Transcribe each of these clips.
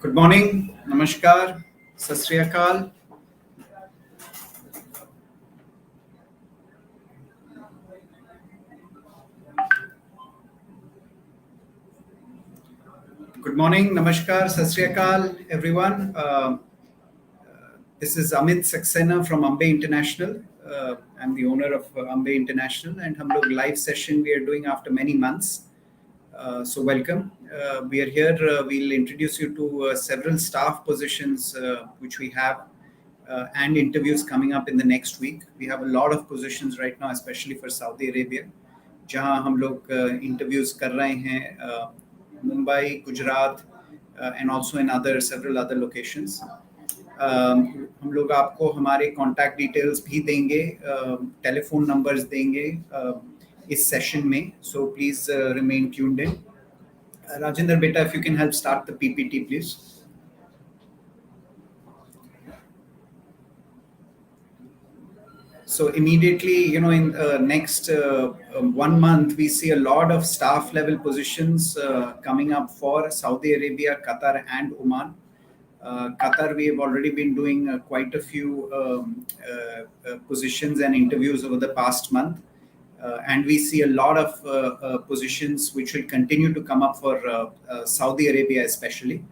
Good morning, Namaskar, Sat Sri Akal. Good morning, Namaskar, Sat Sri Akal, everyone. This is Amit Saxena from Ambe International. I'm the owner of Ambe International, and हम लोग live session we are doing after many months. So welcome. We are here. We'll introduce you to several staff positions which we have and interviews coming up in the next week. We have a lot of positions right now, especially for Saudi Arabia, जहां हम लोग interviews कर रहे हैं Mumbai, Gujarat, and also in several other locations. हम लोग आपको हमारे कॉन्टैक्ट डिटेल्स भी देंगे, टेलीफोन नंबर्स देंगे इस सेशन में, so please remain tuned in. Rajendra बेटा, if you can help start the PPT, please. So immediately, in next 1 month, we see a lot of staff level positions coming up for Saudi Arabia, Qatar, and Oman. Qatar, we have already been doing quite a few positions and interviews over the past month. And we see a lot of positions which will continue to come up for Saudi Arabia especially.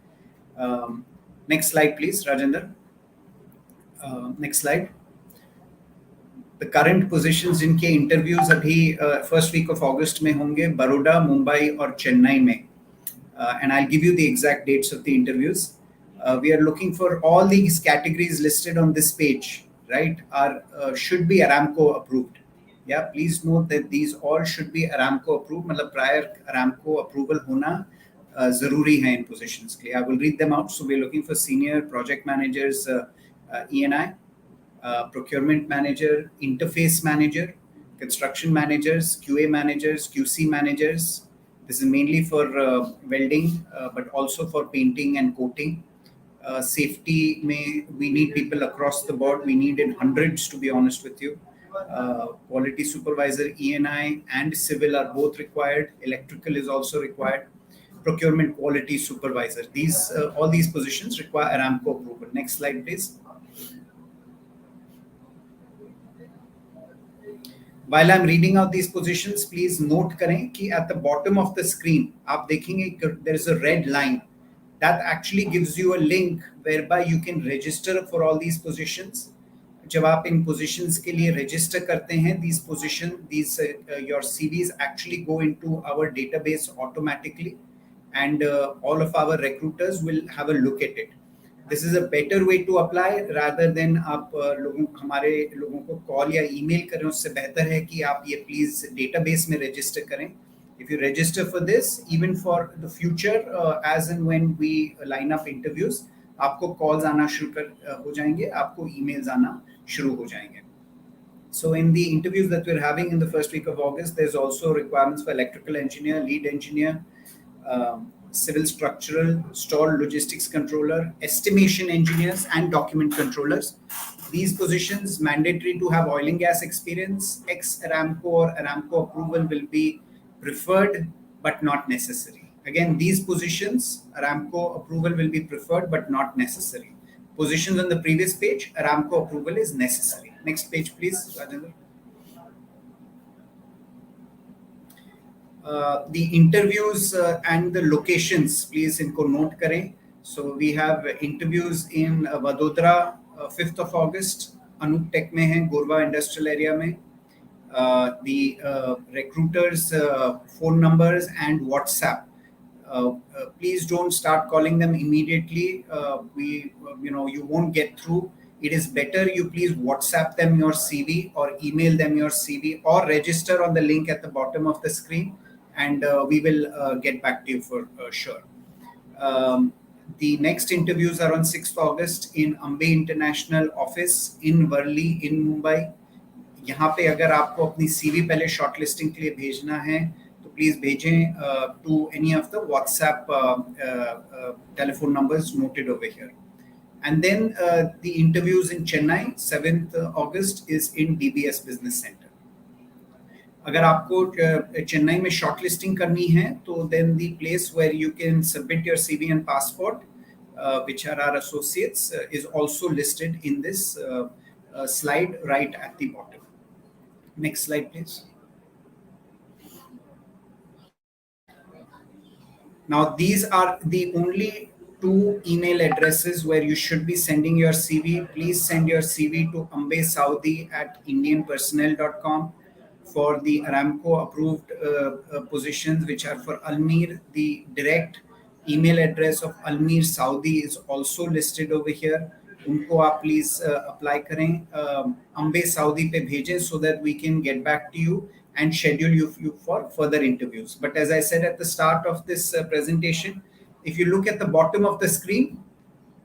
Next slide, please, Rajendra. Next slide. The current positions जिनके interviews अभी first week of August में होंगे बड़ौदा, मुंबई और चेन्नई में. And I'll give you the exact dates of the interviews. We are looking for all these categories listed on this page, right? Should be Aramco approved. Yeah, please note that these all should be Aramco approved. मतलब prior Aramco approval होना ज़रूरी है इन positions के लिए. I will read them out. So we're looking for senior project managers, E&I, procurement manager, interface manager, construction managers, QA managers, QC managers. This is mainly for welding, but also for painting and coating. Safety, we need people across the board. We need in hundreds, to be honest with you. Quality supervisor, E&I, and civil are both required. Electrical is also required. Procurement quality supervisor. All these positions require Aramco approval. Next slide, please. While I'm reading out these positions, please note करें कि at the bottom of the screen आप देखेंगे there is a red line that actually gives you a link whereby you can register for all these positions. जब आप इन positions के लिए register करते हैं, your CVs actually go into our database automatically, and all of our recruiters will have a look at it. This is a better way to apply rather than आप हमारे लोगों को call या email करें. उससे बेहतर है कि आप ये please database में register करें. If you register for this, even for the future, as and when we line up interviews, आपको calls आना शुरू हो जाएंगे, आपको emails आना शुरू हो जाएंगे. So in the interviews that we're having in the first week of August, there's also requirements for electrical engineer, lead engineer, civil structural, store logistics controller, estimation engineers, and document controllers. These positions mandatory to have oil and gas experience. Ex-Aramco or Aramco approval will be preferred but not necessary. Again, these positions, Aramco approval will be preferred but not necessary. Positions on the previous page, Aramco approval is necessary. Next page, please, Rajendra. The interviews and the locations, please इनको note करें. So we have interviews in Vadodara, 5th of August, Anup Tech में है, Gorva Industrial Area में. The recruiters' phone numbers and WhatsApp. Please don't start calling them immediately. You won't get through. It is better you please WhatsApp them your CV or email them your CV or register on the link at the bottom of the screen, and we will get back to you for sure. The next interviews are on 6th August in Ambe International office in Worli in Mumbai. यहाँ पे अगर आपको अपनी CV पहले shortlisting के लिए भेजना है तो please भेजें to any of the WhatsApp telephone numbers noted over here. And then the interviews in Chennai, 7th August, is in DBS Business Center. अगर आपको चेन्नई में शॉर्टलिस्टिंग करनी है तो then the place where you can submit your CV and passport, which are our associates, is also listed in this slide right at the bottom. Next slide, please. Now, these are the only two email addresses where you should be sending your CV. Please send your CV to ambesaudi@indianpersonnel.com for the Aramco approved positions, which are for Almir. The direct email address of Almir Saudi is also listed over here. उनको आप please apply करें, Ambe Saudi पे भेजें so that we can get back to you and schedule you for further interviews. But as I said at the start of this presentation, if you look at the bottom of the screen,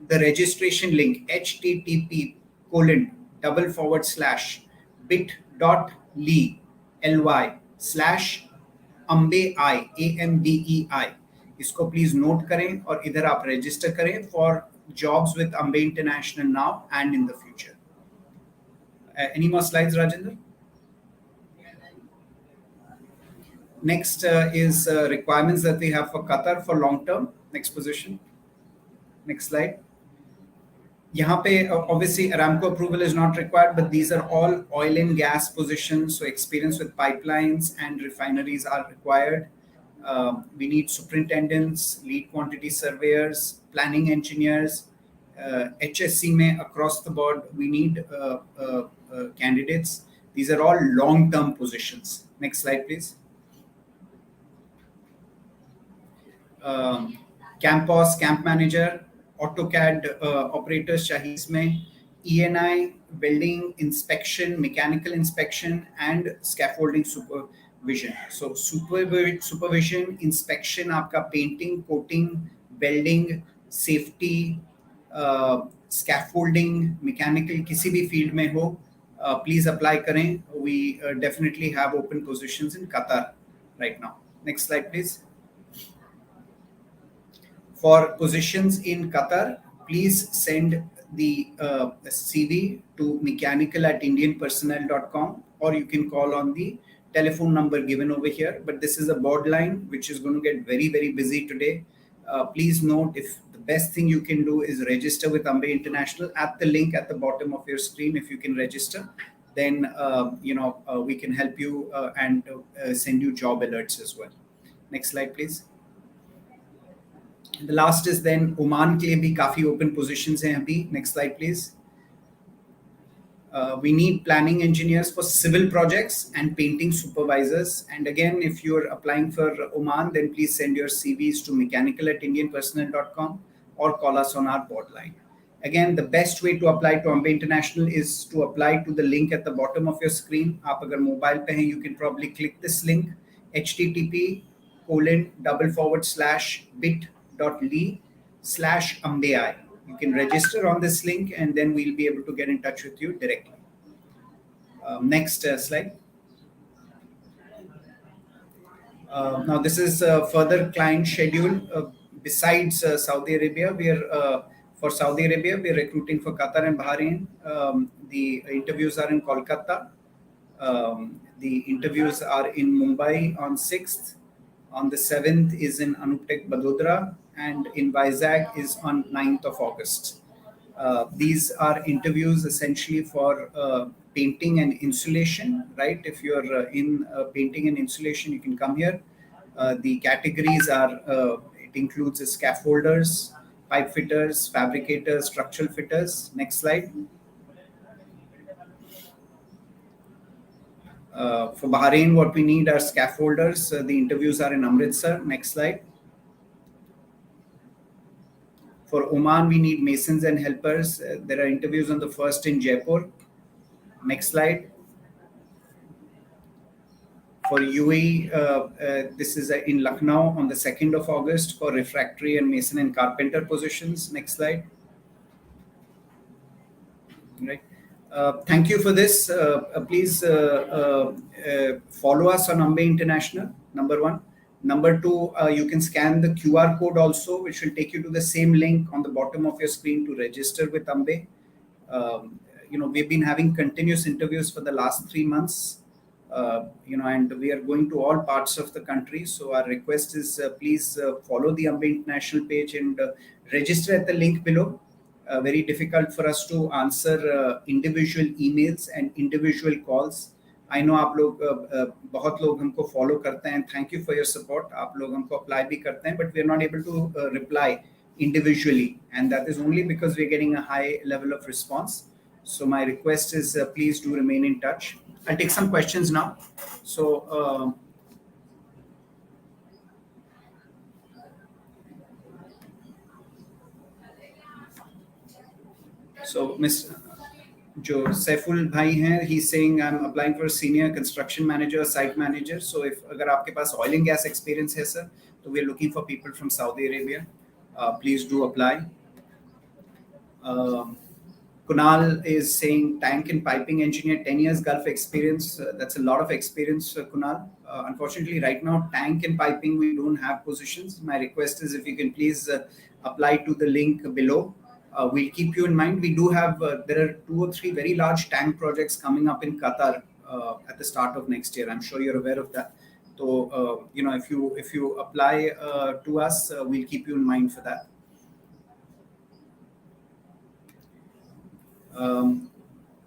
the registration link http://bit.ly/ambei इसको please note करें और इधर आप register करें for jobs with Ambe International now and in the future. Any more slides, Rajendra? Next is requirements that we have for Qatar for long term. Next position. Next slide. यहाँ पे obviously Aramco approval is not required, but these are all oil and gas positions, so experience with pipelines and refineries are required. We need superintendents, lead quantity surveyors, planning engineers, HSC में across the board we need candidates. These are all long-term positions. Next slide, please. Campos, camp manager, AutoCAD operators चाहिए इसमें, ENI, building inspection, mechanical inspection, and scaffolding supervision. So supervision, inspection, आपका painting, coating, welding, safety, scaffolding, mechanical, किसी भी field में हो, please apply करें. We definitely have open positions in Qatar right now. Next slide, please. For positions in Qatar, please send the CV to mechanical@indianpersonnel.com, or you can call on the telephone number given over here. But this is a board line which is going to get very, very busy today. Please note, if the best thing you can do is register with Ambe International at the link at the bottom of your screen. If you can register, then we can help you and send you job alerts as well. Next slide, please. The last is then Oman के लिए भी काफी open positions हैं अभी. Next slide, please. We need planning engineers for civil projects and painting supervisors. And again, if you're applying for Oman, then please send your CVs to mechanical@indianpersonnel.com or call us on our board line. Again, the best way to apply to Ambe International is to apply to the link at the bottom of your screen. आप अगर mobile पे हैं, you can probably click this link, http://bit.ly/ambei. You can register on this link and then we'll be able to get in touch with you directly. Next slide. Now this is further client schedule. Besides Saudi Arabia, for Saudi Arabia, we are recruiting for Qatar and Bahrain. The interviews are in Kolkata. The interviews are in Mumbai on 6th. On the 7th is in Anuptek Badodra, and in Vizag is on 9th of August. These are interviews essentially for painting and insulation, right? If you're in painting and insulation, you can come here. The categories are, it includes scaffolders, pipe fitters, fabricators, structural fitters. Next slide. For Bahrain, what we need are scaffolders. The interviews are in Amritsar. Next slide. For Oman, we need masons and helpers. There are interviews on the 1st in Jaipur. Next slide. For UAE, this is in Lucknow on the 2nd of August for refractory and mason and carpenter positions. Next slide. Right. Thank you for this. Please follow us on Ambe International, number one. Number two, you can scan the QR code also, which will take you to the same link on the bottom of your screen to register with Ambe. We've been having continuous interviews for the last 3 months. and we are going to all parts of the country. So our request is please follow the Ambe International page and register at the link below. Very difficult for us to answer individual emails and individual calls. I know आप लोग बहुत लोग हमको follow करते हैं. Thank you for your support. आप लोग हमको apply भी करते हैं, but we are not able to reply individually, and that is only because we are getting a high level of response. So my request is please do remain in touch. I'll take some questions now. So Miss जो सैफुल भाई हैं, he's saying I'm applying for senior construction manager, site manager. So if अगर आपके पास oil and gas experience है sir, तो we are looking for people from Saudi Arabia. Please do apply. Kunal is saying tank and piping engineer, 10 years Gulf experience. That's a lot of experience, Kunal. Unfortunately, right now, tank and piping, we don't have positions. My request is if you can please apply to the link below. We'll keep you in mind. We do have, there are 2 or 3 very large tank projects coming up in Qatar at the start of next year. I'm sure you're aware of that. So, if you apply to us, we'll keep you in mind for that.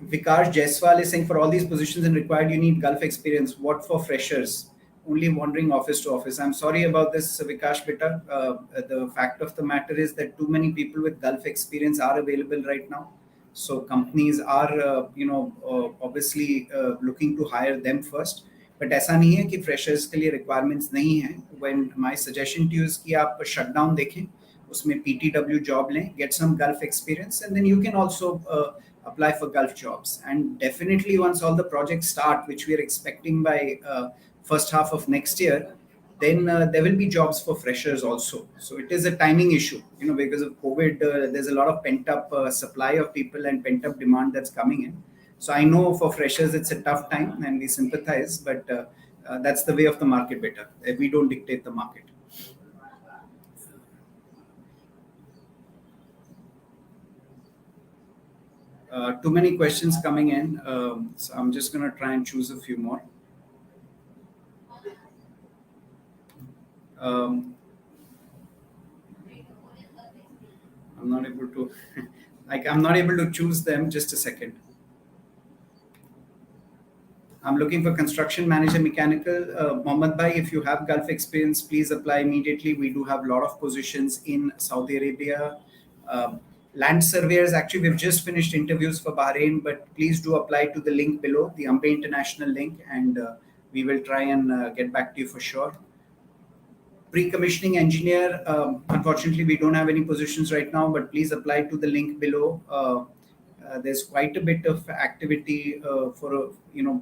Vikash Jaiswal is saying for all these positions and required you need Gulf experience. What for freshers? Only wandering office to office. I'm sorry about this, Vikash Beta. The fact of the matter is that too many people with Gulf experience are available right now. So companies are, obviously looking to hire them first. But ऐसा नहीं है कि freshers के लिए requirements नहीं हैं. When my suggestion to you is कि आप shutdown देखें, उसमें PTW job लें, get some Gulf experience, and then you can also apply for Gulf jobs. And definitely once all the projects start, which we are expecting by first half of next year, then there will be jobs for freshers also. So it is a timing issue, because of COVID, there's a lot of pent up supply of people and pent up demand that's coming in. So I know for freshers, it's a tough time and we sympathize, but that's the way of the market, beta. We don't dictate the market. Too many questions coming in, so I'm just going to try and choose a few more. I'm not able to I'm not able to choose them. Just a second. I'm looking for construction manager mechanical. Mohammed Bhai, if you have Gulf experience, please apply immediately. We do have a lot of positions in Saudi Arabia. Land surveyors, actually, we've just finished interviews for Bahrain, but please do apply to the link below, the Ambe International link, and we will try and get back to you for sure. Pre-commissioning engineer, unfortunately, we don't have any positions right now, but please apply to the link below. There's quite a bit of activity for,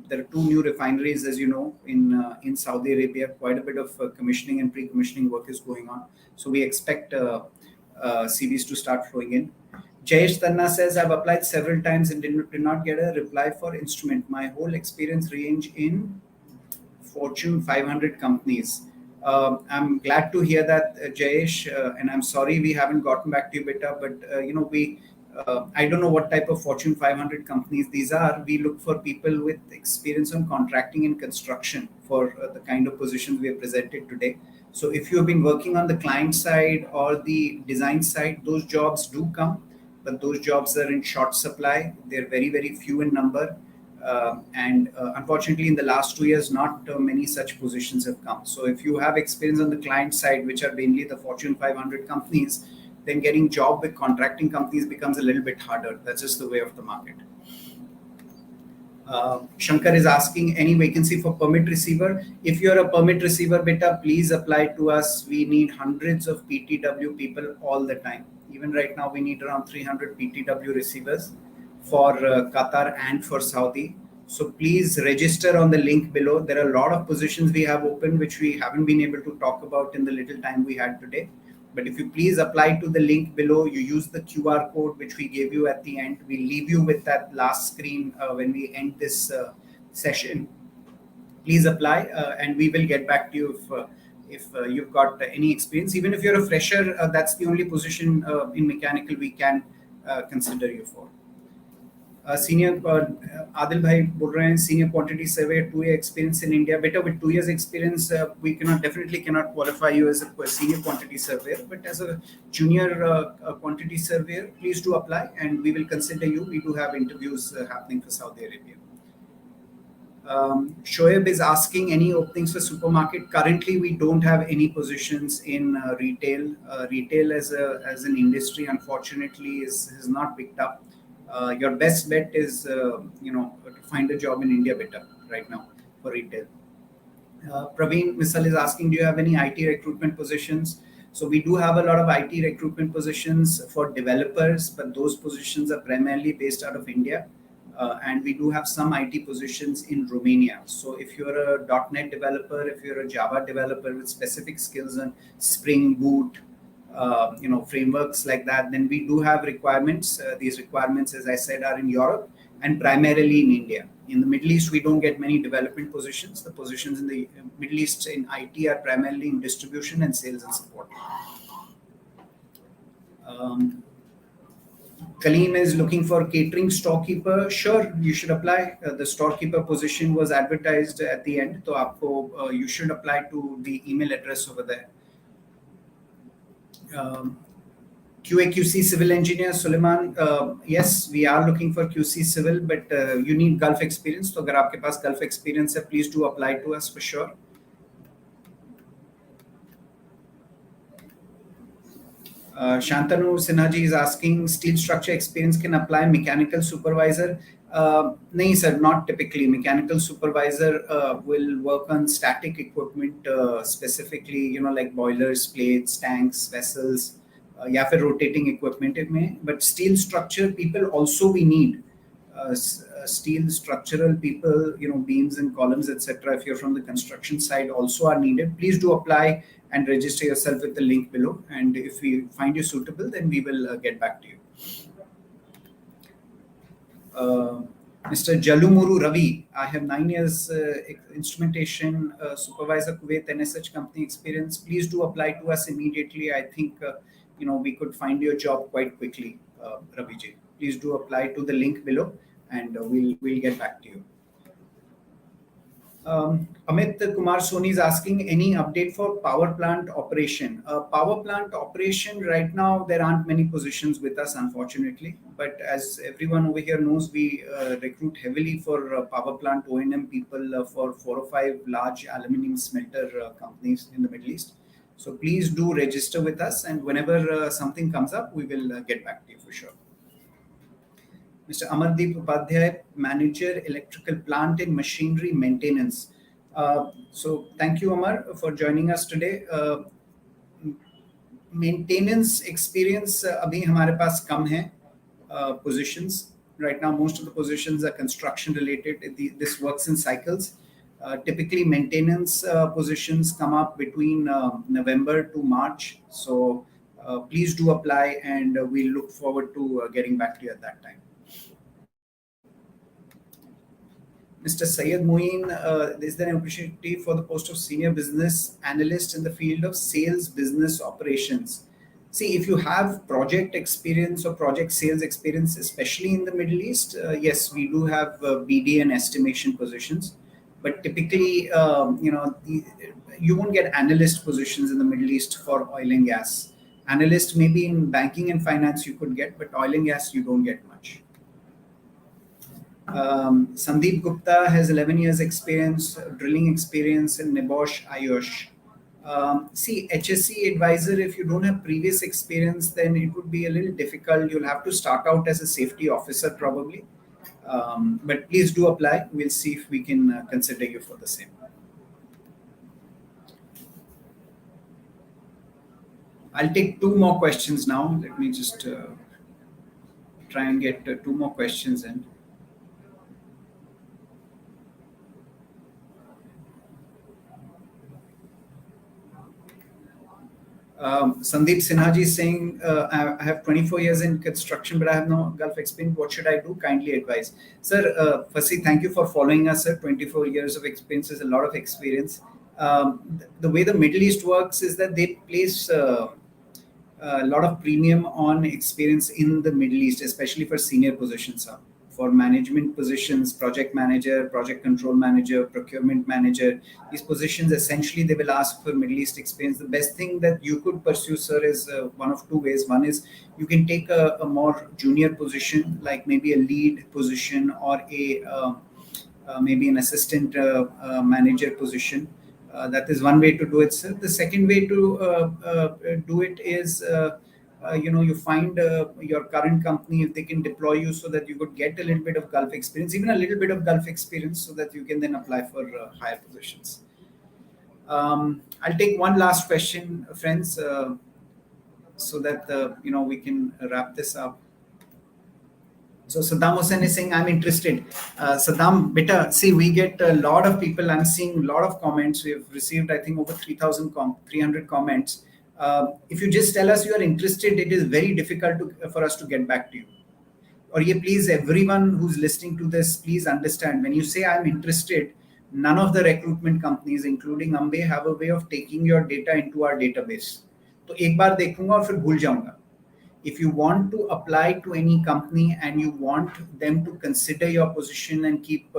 there are 2 new refineries, as you know, in Saudi Arabia. Quite a bit of commissioning and pre-commissioning work is going on. So we expect CVs to start flowing in. Jayesh Tanna says, I've applied several times and did not get a reply for instrument. My whole experience range in Fortune 500 companies. I'm glad to hear that, Jayesh, and I'm sorry we haven't gotten back to you, beta, but I don't know what type of Fortune 500 companies these are. We look for people with experience on contracting and construction for the kind of positions we have presented today. So if you have been working on the client side or the design side, those jobs do come, but those jobs are in short supply. They're very, very few in number. And unfortunately, in the last 2 years, not many such positions have come. So if you have experience on the client side, which are mainly the Fortune 500 companies, then getting job with contracting companies becomes a little bit harder. That's just the way of the market. Shankar is asking any vacancy for permit receiver. If you're a permit receiver, beta, please apply to us. We need hundreds of PTW people all the time. Even right now, we need around 300 PTW receivers for Qatar and for Saudi. So please register on the link below. There are a lot of positions we have open, which we haven't been able to talk about in the little time we had today. But if you please apply to the link below, you use the QR code, which we gave you at the end. We leave you with that last screen when we end this session. Please apply and we will get back to you if you've got any experience. Even if you're a fresher, that's the only position in mechanical we can consider you for. Senior Adil Bhai बोल रहे हैं senior quantity surveyor 2 year experience in India. Better with 2 years experience, we definitely cannot qualify you as a senior quantity surveyor. But as a junior quantity surveyor, please do apply, and we will consider you. We do have interviews happening for Saudi Arabia. Shoaib is asking any openings for supermarket. Currently, we don't have any positions in retail. Retail as an industry, unfortunately, is not picked up. Your best bet is to find a job in India better right now for retail. Praveen Misal is asking, do you have any IT recruitment positions? So we do have a lot of IT recruitment positions for developers, but those positions are primarily based out of India. And we do have some IT positions in Romania. So if you're a .NET developer, if you're a Java developer with specific skills on Spring Boot, frameworks like that, then we do have requirements. These requirements, as I said, are in Europe and primarily in India. In the Middle East, we don't get many development positions. The positions in the Middle East in IT are primarily in distribution and sales and support. Kaleem is looking for catering storekeeper. Sure, you should apply. The storekeeper position was advertised at the end. So you should apply to the email address over there. QA/QC civil engineer Suleiman, yes, we are looking for QC civil, but you need Gulf experience. So अगर आपके पास Gulf experience है, please do apply to us for sure. Shantanu Sinha ji is asking, steel structure experience can apply mechanical supervisor. No, sir, not typically. Mechanical supervisor will work on static equipment, specifically, like boilers, plates, tanks, vessels, या फिर rotating equipment में. But steel structure people also we need. Steel structural people, beams and columns, etc. If you're from the construction side, also are needed. Please do apply and register yourself with the link below. And if we find you suitable, then we will get back to you. Mr. Jalumuru Ravi, I have 9 years instrumentation supervisor, Kuwait NSH company experience. Please do apply to us immediately. I think we could find you a job quite quickly, Ravi ji. Please do apply to the link below, and we'll get back to you. Amit Kumar Soni is asking, any update for power plant operation? Power plant operation right now, there aren't many positions with us, unfortunately. But as everyone over here knows, we recruit heavily for power plant O&M people for 4 or 5 large aluminium smelter companies in the Middle East. So please do register with us, and whenever something comes up, we will get back to you for sure. Mr. Amardeep Upadhyay, Manager, Electrical Plant and Machinery Maintenance. So thank you, Amar, for joining us today. Maintenance experience, abhi hamare paas kam hai positions. Right now, most of the positions are construction related. This works in cycles. Typically, maintenance positions come up between November to March. So please do apply, and we look forward to getting back to you at that time. Mr. Syed Moeen, is there an opportunity for the post of senior business analyst in the field of sales business operations? See, if you have project experience or project sales experience, especially in the Middle East, yes, we do have BD and estimation positions. But typically, you won't get analyst positions in the Middle East for oil and gas. Analyst maybe in banking and finance you could get, but oil and gas you don't get much. Sandeep Gupta has 11 years experience, drilling experience in Nibosh, Ayush. See, HSC advisor, if you don't have previous experience, then it would be a little difficult. You'll have to start out as a safety officer probably. But please do apply. We'll see if we can consider you for the same. I'll take 2 more questions now. Let me just try and get 2 more questions in. Sandeep Sinha ji is saying, I have 24 years in construction, but I have no Gulf experience. What should I do? Kindly advise. Sir, firstly, thank you for following us, sir. 24 years of experience is a lot of experience. The way the Middle East works is that they place a lot of premium on experience in the Middle East, especially for senior positions. for management positions, project manager, project control manager, procurement manager. These positions, essentially, they will ask for Middle East experience. The best thing that you could pursue, sir, is one of two ways. One is you can take a more junior position, like maybe a lead position or maybe an assistant manager position. That is one way to do it, sir. The second way to do it is, you find your current company, if they can deploy you so that you could get a little bit of Gulf experience, even a little bit of Gulf experience, so that you can then apply for higher positions. I'll take one last question, friends, so that we can wrap this up. So Saddam Hussain is saying, I'm interested. Saddam, beta, see, we get a lot of people. I'm seeing a lot of comments. We've received, I think, over 300 comments. If you just tell us you are interested, it is very difficult for us to get back to you. Or please, everyone who's listening to this, please understand, when you say I'm interested, none of the recruitment companies, including Ambe, have a way of taking your data into our database. तो एक बार देखूंगा और फिर भूल जाऊंगा. If you want to apply to any company and you want them to consider your position and keep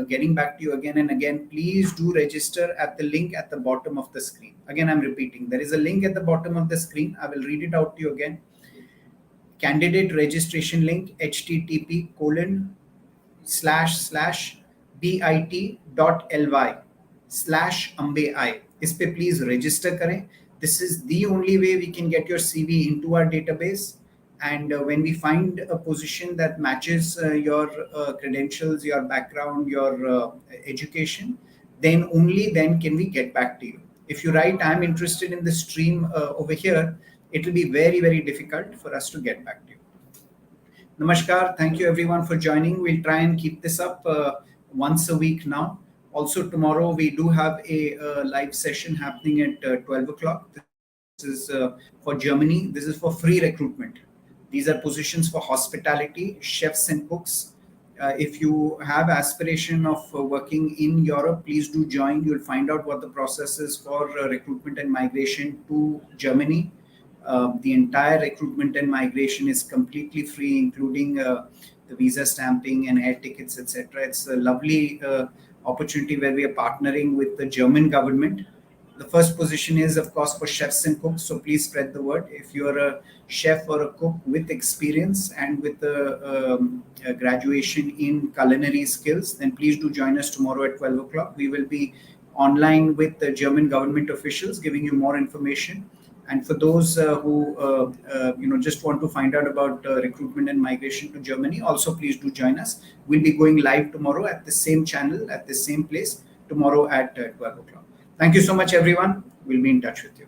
getting back to you again and again, please do register at the link at the bottom of the screen. Again, I'm repeating, there is a link at the bottom of the screen. I will read it out to you again. Candidate registration link, http://bit.ly/AMBEI. इस पे please register करें. This is the only way we can get your CV into our database. And when we find a position that matches your credentials, your background, your education, then only then can we get back to you. If you write, I'm interested in the stream over here, it will be very, very difficult for us to get back to you. Namaskar. Thank you everyone for joining. We'll try and keep this up once a week now. Also, tomorrow we do have a live session happening at 12 o'clock. This is for Germany. This is for free recruitment. These are positions for hospitality, chefs and cooks. If you have aspiration of working in Europe, please do join. You'll find out what the process is for recruitment and migration to Germany. The entire recruitment and migration is completely free, including the visa stamping and air tickets, etc. It's a lovely opportunity where we are partnering with the German government. The first position is, of course, for chefs and cooks. So please spread the word. If you're a chef or a cook with experience and with a graduation in culinary skills, then please do join us tomorrow at 12 o'clock. We will be online with the German government officials giving you more information. And for those who just want to find out about recruitment and migration to Germany, also please do join us. We'll be going live tomorrow at the same channel, at the same place, tomorrow at 12 o'clock. Thank you so much, everyone. We'll be in touch with you.